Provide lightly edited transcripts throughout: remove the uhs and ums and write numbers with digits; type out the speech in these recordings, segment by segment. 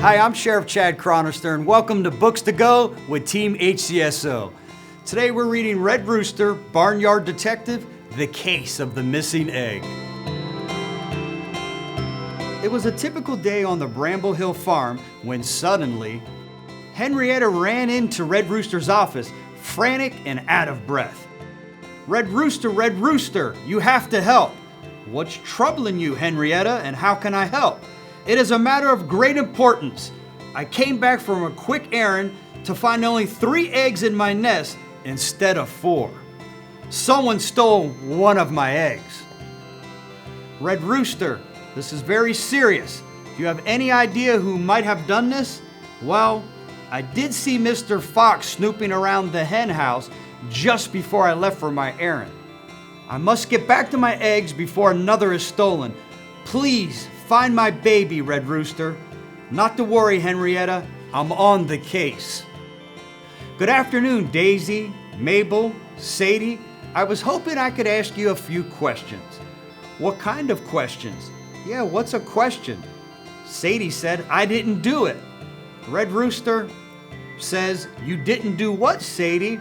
Hi, I'm Sheriff Chad Chronister, and welcome to Books to Go with Team HCSO. Today we're reading Red Rooster Barnyard Detective, The Case of the Missing Egg. It was a typical day on the Bramble Hill farm when suddenly, Henrietta ran into Red Rooster's office, frantic and out of breath. Red Rooster, you have to help. What's troubling you, Henrietta, and how can I help? It is a matter of great importance. I came back from a quick errand to find only 3 eggs in my nest instead of 4. Someone stole one of my eggs. Red Rooster, this is very serious. Do you have any idea who might have done this? Well, I did see Mr. Fox snooping around the hen house just before I left for my errand. I must get back to my eggs before another is stolen. Please find my baby, Red Rooster. Not to worry, Henrietta, I'm on the case. Good afternoon, Daisy, Mabel, Sadie. I was hoping I could ask you a few questions. What kind of questions? Yeah, what's a question? Sadie said, I didn't do it. Red Rooster says, you didn't do what, Sadie?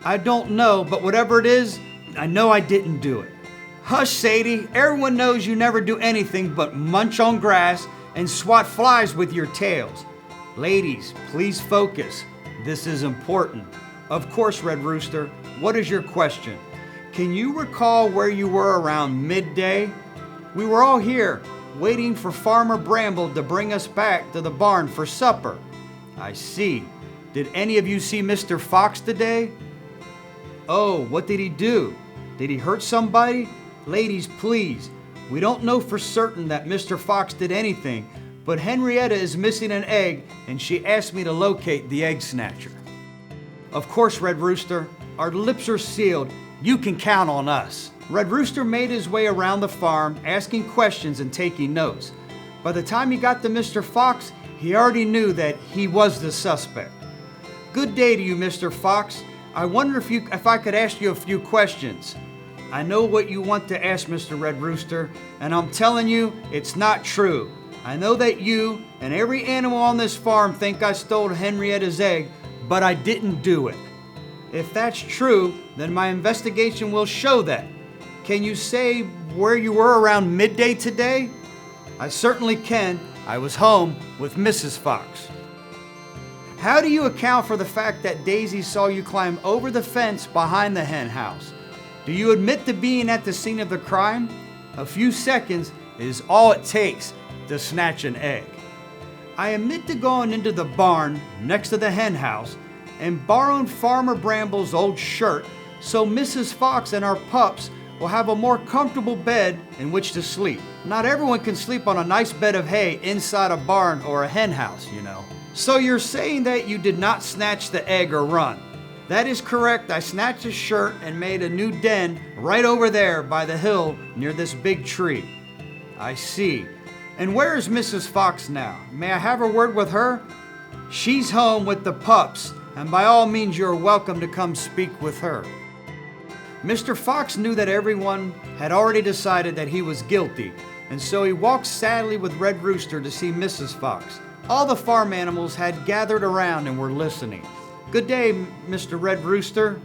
I don't know, but whatever it is, I know I didn't do it. Hush, Sadie. Everyone knows you never do anything but munch on grass and swat flies with your tails. Ladies, please focus. This is important. Of course, Red Rooster. What is your question? Can you recall where you were around midday? We were all here, waiting for Farmer Bramble to bring us back to the barn for supper. I see. Did any of you see Mr. Fox today? Oh, what did he do? Did he hurt somebody? Ladies, please. We don't know for certain that Mr. Fox did anything, but Henrietta is missing an egg and she asked me to locate the egg snatcher. Of course, Red Rooster, our lips are sealed. You can count on us. Red Rooster made his way around the farm, asking questions and taking notes. By the time he got to Mr. Fox, he already knew that he was the suspect. Good day to you, Mr. Fox. I wonder if I could ask you a few questions. I know what you want to ask, Mr. Red Rooster, and I'm telling you, it's not true. I know that you and every animal on this farm think I stole Henrietta's egg, but I didn't do it. If that's true, then my investigation will show that. Can you say where you were around midday today? I certainly can. I was home with Mrs. Fox. How do you account for the fact that Daisy saw you climb over the fence behind the hen house? Do you admit to being at the scene of the crime? A few seconds is all it takes to snatch an egg. I admit to going into the barn next to the hen house and borrowing Farmer Bramble's old shirt so Mrs. Fox and our pups will have a more comfortable bed in which to sleep. Not everyone can sleep on a nice bed of hay inside a barn or a hen house, you know. So you're saying that you did not snatch the egg or run? That is correct. I snatched a shirt and made a new den right over there by the hill near this big tree. I see. And where is Mrs. Fox now? May I have a word with her? She's home with the pups, and by all means you're welcome to come speak with her. Mr. Fox knew that everyone had already decided that he was guilty, and so he walked sadly with Red Rooster to see Mrs. Fox. All the farm animals had gathered around and were listening. Good day, Mr. Red Rooster.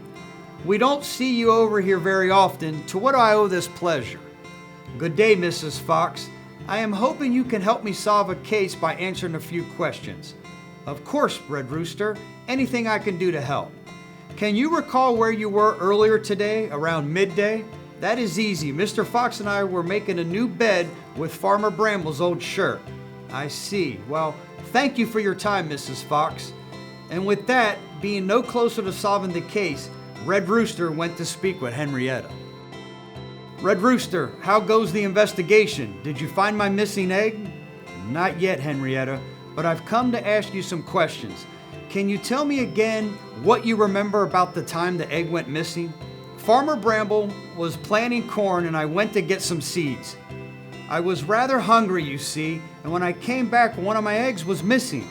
We don't see you over here very often. To what do I owe this pleasure? Good day, Mrs. Fox. I am hoping you can help me solve a case by answering a few questions. Of course, Red Rooster. Anything I can do to help. Can you recall where you were earlier today, around midday? That is easy. Mr. Fox and I were making a new bed with Farmer Bramble's old shirt. I see. Well, thank you for your time, Mrs. Fox. And with that, being no closer to solving the case, Red Rooster went to speak with Henrietta. Red Rooster, how goes the investigation? Did you find my missing egg? Not yet, Henrietta, but I've come to ask you some questions. Can you tell me again what you remember about the time the egg went missing? Farmer Bramble was planting corn and I went to get some seeds. I was rather hungry, you see, and when I came back, one of my eggs was missing.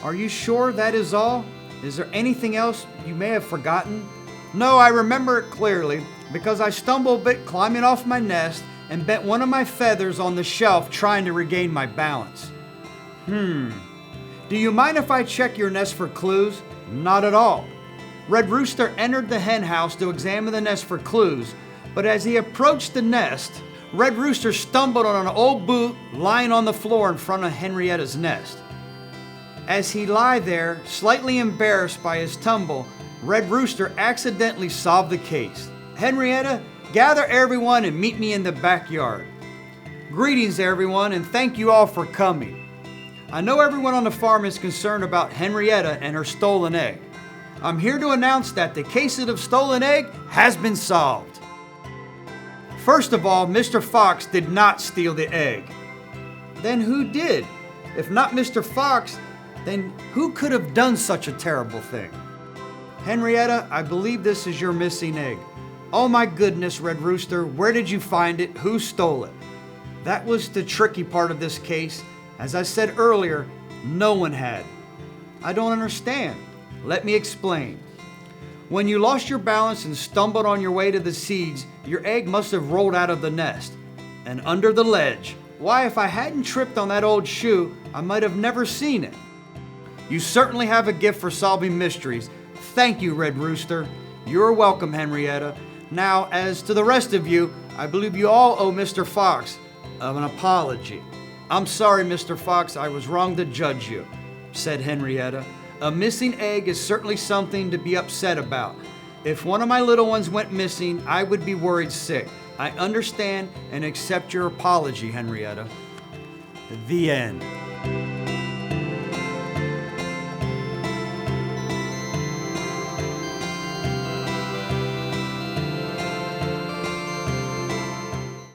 Are you sure that is all? Is there anything else you may have forgotten? No, I remember it clearly because I stumbled a bit climbing off my nest and bent one of my feathers on the shelf trying to regain my balance. Do you mind if I check your nest for clues? Not at all. Red Rooster entered the hen house to examine the nest for clues, but as he approached the nest, Red Rooster stumbled on an old boot lying on the floor in front of Henrietta's nest. As he lay there, slightly embarrassed by his tumble, Red Rooster accidentally solved the case. Henrietta, gather everyone and meet me in the backyard. Greetings everyone, and thank you all for coming. I know everyone on the farm is concerned about Henrietta and her stolen egg. I'm here to announce that the case of the stolen egg has been solved. First of all, Mr. Fox did not steal the egg. Then who did? If not Mr. Fox, then who could have done such a terrible thing? Henrietta, I believe this is your missing egg. Oh my goodness, Red Rooster, where did you find it? Who stole it? That was the tricky part of this case. As I said earlier, no one had. I don't understand. Let me explain. When you lost your balance and stumbled on your way to the seeds, your egg must have rolled out of the nest and under the ledge. Why, if I hadn't tripped on that old shoe, I might have never seen it. You certainly have a gift for solving mysteries. Thank you, Red Rooster. You're welcome, Henrietta. Now, as to the rest of you, I believe you all owe Mr. Fox an apology. I'm sorry, Mr. Fox, I was wrong to judge you, said Henrietta. A missing egg is certainly something to be upset about. If one of my little ones went missing, I would be worried sick. I understand and accept your apology, Henrietta. The end.